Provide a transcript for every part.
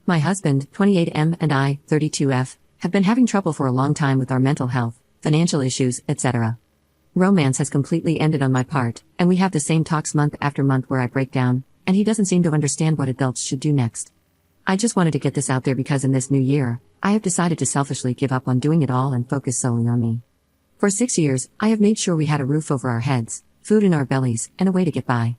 My husband, 28M, and I, 32F, have been having trouble for a long time with our mental health, financial issues, etc. Romance has completely ended on my part, and we have the same talks month after month where I break down, and he doesn't seem to understand what adults should do next. I just wanted to get this out there because in this new year, I have decided to selfishly give up on doing it all and focus solely on me. For 6 years, I have made sure we had a roof over our heads, food in our bellies, and a way to get by.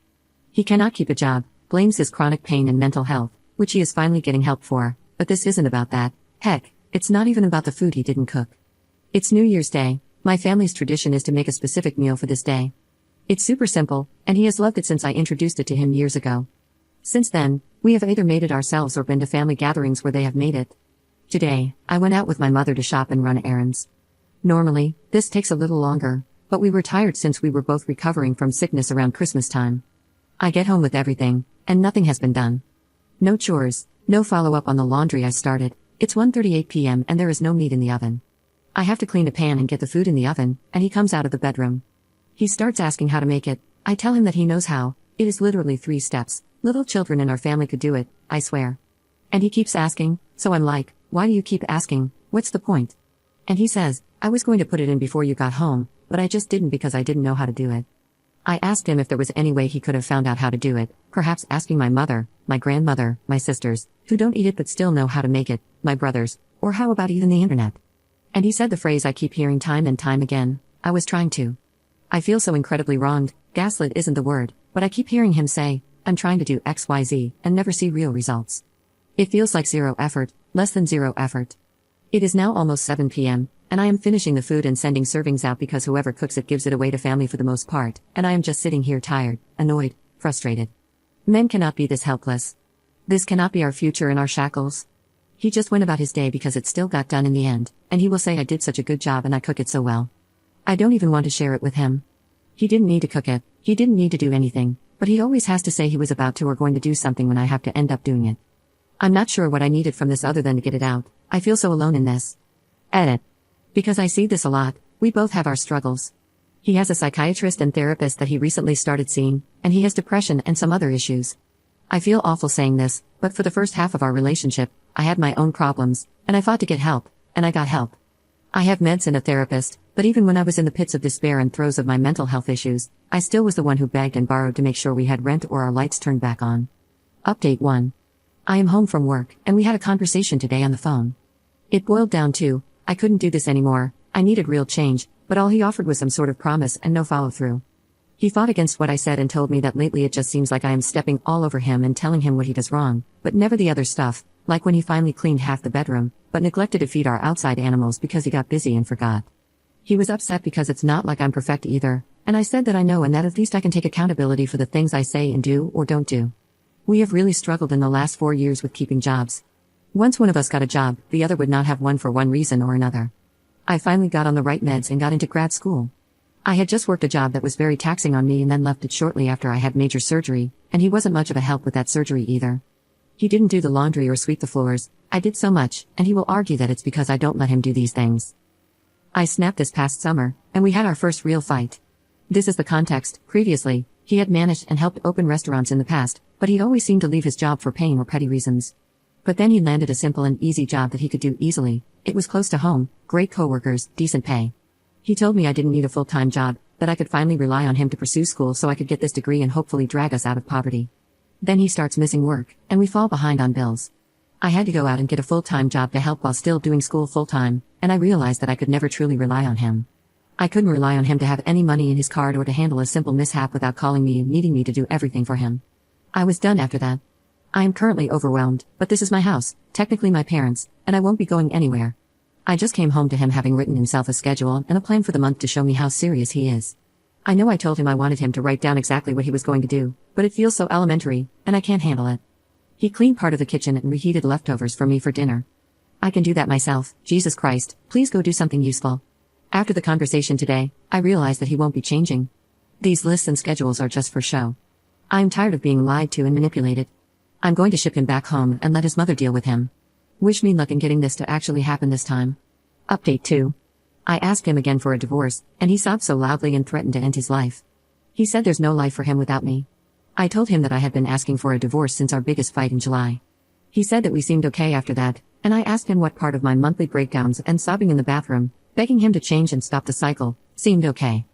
He cannot keep a job, blames his chronic pain and mental health, which he is finally getting help for, but this isn't about that. Heck, it's not even about the food he didn't cook. It's New Year's Day. My family's tradition is to make a specific meal for this day. It's super simple, and he has loved it since I introduced it to him years ago. Since then, we have either made it ourselves or been to family gatherings where they have made it. Today, I went out with my mother to shop and run errands. Normally, this takes a little longer, but we were tired since we were both recovering from sickness around Christmas time. I get home with everything, and nothing has been done. No chores, no follow-up on the laundry I started. It's 1:38 p.m. and there is no meat in the oven. I have to clean a pan and get the food in the oven, and he comes out of the bedroom. He starts asking how to make it. I tell him that he knows how. It is literally 3 steps. Little children in our family could do it, I swear. And he keeps asking, so I'm like, why do you keep asking? What's the point? And he says, I was going to put it in before you got home, but I just didn't because I didn't know how to do it. I asked him if there was any way he could have found out how to do it, perhaps asking my mother, my grandmother, my sisters, who don't eat it but still know how to make it, my brothers, or how about even the internet? And he said the phrase I keep hearing time and time again, I was trying to. I feel so incredibly wronged. Gaslit isn't the word, but I keep hearing him say, I'm trying to do XYZ, and never see real results. It feels like zero effort, less than zero effort. It is now almost 7 p.m., and I am finishing the food and sending servings out because whoever cooks it gives it away to family for the most part, and I am just sitting here tired, annoyed, frustrated. Men cannot be this helpless. This cannot be our future in our shackles. He just went about his day because it still got done in the end, and he will say I did such a good job and I cook it so well. I don't even want to share it with him. He didn't need to cook it, he didn't need to do anything, but he always has to say he was about to or going to do something when I have to end up doing it. I'm not sure what I needed from this other than to get it out. I feel so alone in this. Edit. Because I see this a lot, we both have our struggles. He has a psychiatrist and therapist that he recently started seeing, and he has depression and some other issues. I feel awful saying this, but for the first half of our relationship, I had my own problems, and I fought to get help, and I got help. I have meds and a therapist, but even when I was in the pits of despair and throes of my mental health issues, I still was the one who begged and borrowed to make sure we had rent or our lights turned back on. Update 1. I am home from work, and we had a conversation today on the phone. It boiled down to, I couldn't do this anymore, I needed real change, but all he offered was some sort of promise and no follow-through. He fought against what I said and told me that lately it just seems like I am stepping all over him and telling him what he does wrong, but never the other stuff, like when he finally cleaned half the bedroom, but neglected to feed our outside animals because he got busy and forgot. He was upset because it's not like I'm perfect either, and I said that I know and that at least I can take accountability for the things I say and do or don't do. We have really struggled in the last 4 years with keeping jobs. Once one of us got a job, the other would not have one for one reason or another. I finally got on the right meds and got into grad school. I had just worked a job that was very taxing on me and then left it shortly after I had major surgery, and he wasn't much of a help with that surgery either. He didn't do the laundry or sweep the floors. I did so much, and he will argue that it's because I don't let him do these things. I snapped this past summer, and we had our first real fight. This is the context. Previously, he had managed and helped open restaurants in the past, but he always seemed to leave his job for pain or petty reasons. But then he landed a simple and easy job that he could do easily. It was close to home, great coworkers, decent pay. He told me I didn't need a full-time job, that I could finally rely on him to pursue school so I could get this degree and hopefully drag us out of poverty. Then he starts missing work, and we fall behind on bills. I had to go out and get a full-time job to help while still doing school full-time, and I realized that I could never truly rely on him. I couldn't rely on him to have any money in his card or to handle a simple mishap without calling me and needing me to do everything for him. I was done after that. I am currently overwhelmed, but this is my house, technically my parents', and I won't be going anywhere. I just came home to him having written himself a schedule and a plan for the month to show me how serious he is. I know I told him I wanted him to write down exactly what he was going to do, but it feels so elementary, and I can't handle it. He cleaned part of the kitchen and reheated leftovers for me for dinner. I can do that myself. Jesus Christ, please go do something useful. After the conversation today, I realize that he won't be changing. These lists and schedules are just for show. I'm tired of being lied to and manipulated. I'm going to ship him back home and let his mother deal with him. Wish me luck in getting this to actually happen this time. Update 2. I asked him again for a divorce, and he sobbed so loudly and threatened to end his life. He said there's no life for him without me. I told him that I had been asking for a divorce since our biggest fight in July. He said that we seemed okay after that, and I asked him what part of my monthly breakdowns and sobbing in the bathroom, begging him to change and stop the cycle, seemed okay.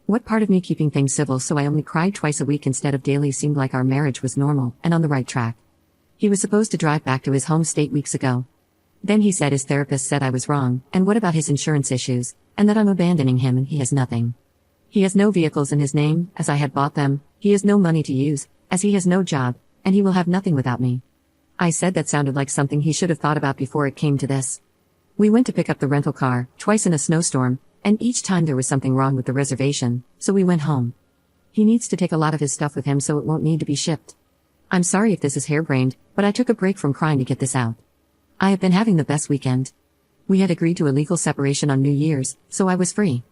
What part of me keeping things civil so I only cried twice a week instead of daily seemed like our marriage was normal and on the right track. He was supposed to drive back to his home state weeks ago. Then he said his therapist said I was wrong, and what about his insurance issues, and that I'm abandoning him and he has nothing. He has no vehicles in his name, as I had bought them, he has no money to use, as he has no job, and he will have nothing without me. I said that sounded like something he should have thought about before it came to this. We went to pick up the rental car, twice in a snowstorm, and each time there was something wrong with the reservation, so we went home. He needs to take a lot of his stuff with him so it won't need to be shipped. I'm sorry if this is harebrained, but I took a break from crying to get this out. I have been having the best weekend. We had agreed to a legal separation on New Year's, so I was free.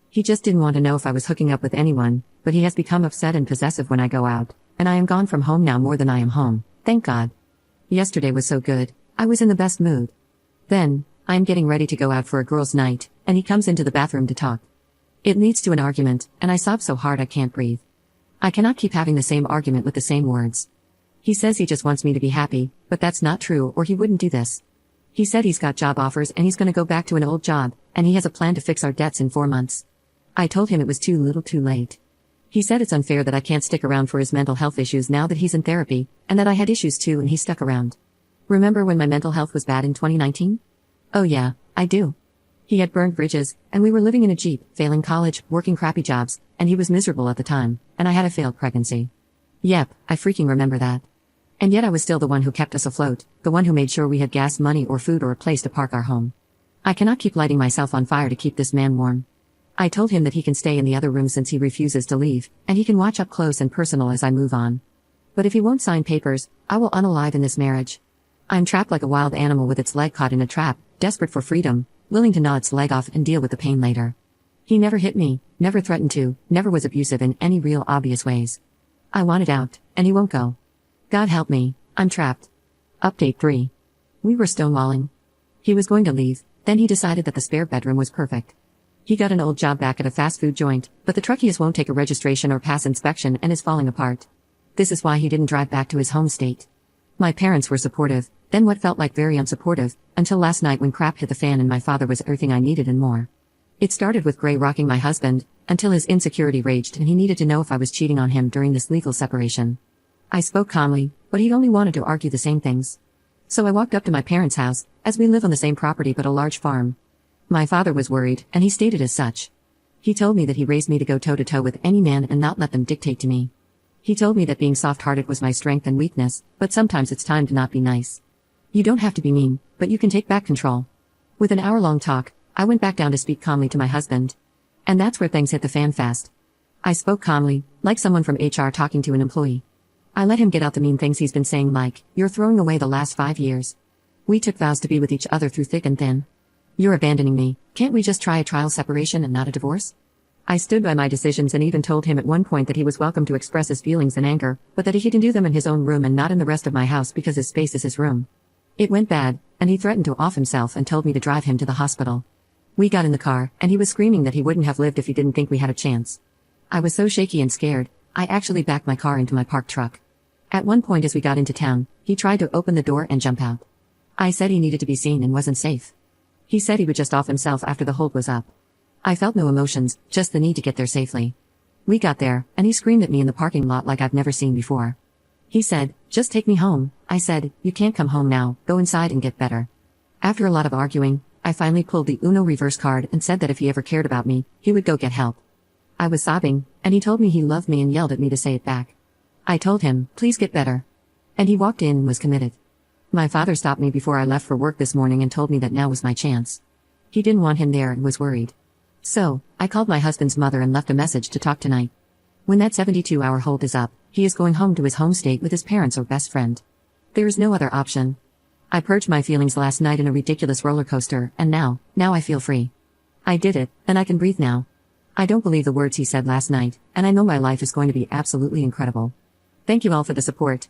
He just didn't want to know if I was hooking up with anyone, but he has become upset and possessive when I go out, and I am gone from home now more than I am home, thank God. Yesterday was so good, I was in the best mood. Then, I am getting ready to go out for a girls' night, and he comes into the bathroom to talk. It leads to an argument, and I sob so hard I can't breathe. I cannot keep having the same argument with the same words. He says he just wants me to be happy, but that's not true or he wouldn't do this. He said he's got job offers and he's gonna go back to an old job, and he has a plan to fix our debts in 4 months. I told him it was too little too late. He said it's unfair that I can't stick around for his mental health issues now that he's in therapy, and that I had issues too and he stuck around. Remember when my mental health was bad in 2019? Oh yeah, I do. He had burned bridges, and we were living in a Jeep, failing college, working crappy jobs, and he was miserable at the time, and I had a failed pregnancy. Yep, I freaking remember that. And yet I was still the one who kept us afloat, the one who made sure we had gas money or food or a place to park our home. I cannot keep lighting myself on fire to keep this man warm. I told him that he can stay in the other room since he refuses to leave, and he can watch up close and personal as I move on. But if he won't sign papers, I will unalive in this marriage. I'm trapped like a wild animal with its leg caught in a trap, desperate for freedom, willing to gnaw its leg off and deal with the pain later. He never hit me, never threatened to, never was abusive in any real obvious ways. I wanted out, and he won't go. God help me, I'm trapped. Update 3. We were stonewalling. He was going to leave, then he decided that the spare bedroom was perfect. He got an old job back at a fast food joint, but the truckiest won't take a registration or pass inspection and is falling apart. This is why he didn't drive back to his home state. My parents were supportive, then what felt like very unsupportive, until last night when crap hit the fan and my father was everything I needed and more. It started with Gray rocking my husband, until his insecurity raged and he needed to know if I was cheating on him during this legal separation. I spoke calmly, but he only wanted to argue the same things. So I walked up to my parents' house, as we live on the same property but a large farm. My father was worried, and he stated as such. He told me that he raised me to go toe-to-toe with any man and not let them dictate to me. He told me that being soft-hearted was my strength and weakness, but sometimes it's time to not be nice. You don't have to be mean, but you can take back control. With an hour-long talk, I went back down to speak calmly to my husband. And that's where things hit the fan fast. I spoke calmly, like someone from HR talking to an employee. I let him get out the mean things he's been saying like, "You're throwing away the last 5 years. We took vows to be with each other through thick and thin. You're abandoning me, can't we just try a trial separation and not a divorce?" I stood by my decisions and even told him at one point that he was welcome to express his feelings and anger, but that he can do them in his own room and not in the rest of my house because his space is his room. It went bad, and he threatened to off himself and told me to drive him to the hospital. We got in the car, and he was screaming that he wouldn't have lived if he didn't think we had a chance. I was so shaky and scared, I actually backed my car into my parked truck. At one point as we got into town, he tried to open the door and jump out. I said he needed to be seen and wasn't safe. He said he would just off himself after the hold was up. I felt no emotions, just the need to get there safely. We got there, and he screamed at me in the parking lot like I've never seen before. He said, "Just take me home." I said, "You can't come home now, go inside and get better." After a lot of arguing, I finally pulled the Uno reverse card and said that if he ever cared about me, he would go get help. I was sobbing, and he told me he loved me and yelled at me to say it back. I told him, "Please get better." And he walked in and was committed. My father stopped me before I left for work this morning and told me that now was my chance. He didn't want him there and was worried. So, I called my husband's mother and left a message to talk tonight. When that 72-hour hold is up, he is going home to his home state with his parents or best friend. There is no other option. I purged my feelings last night in a ridiculous roller coaster, and now I feel free. I did it, and I can breathe now. I don't believe the words he said last night, and I know my life is going to be absolutely incredible. Thank you all for the support.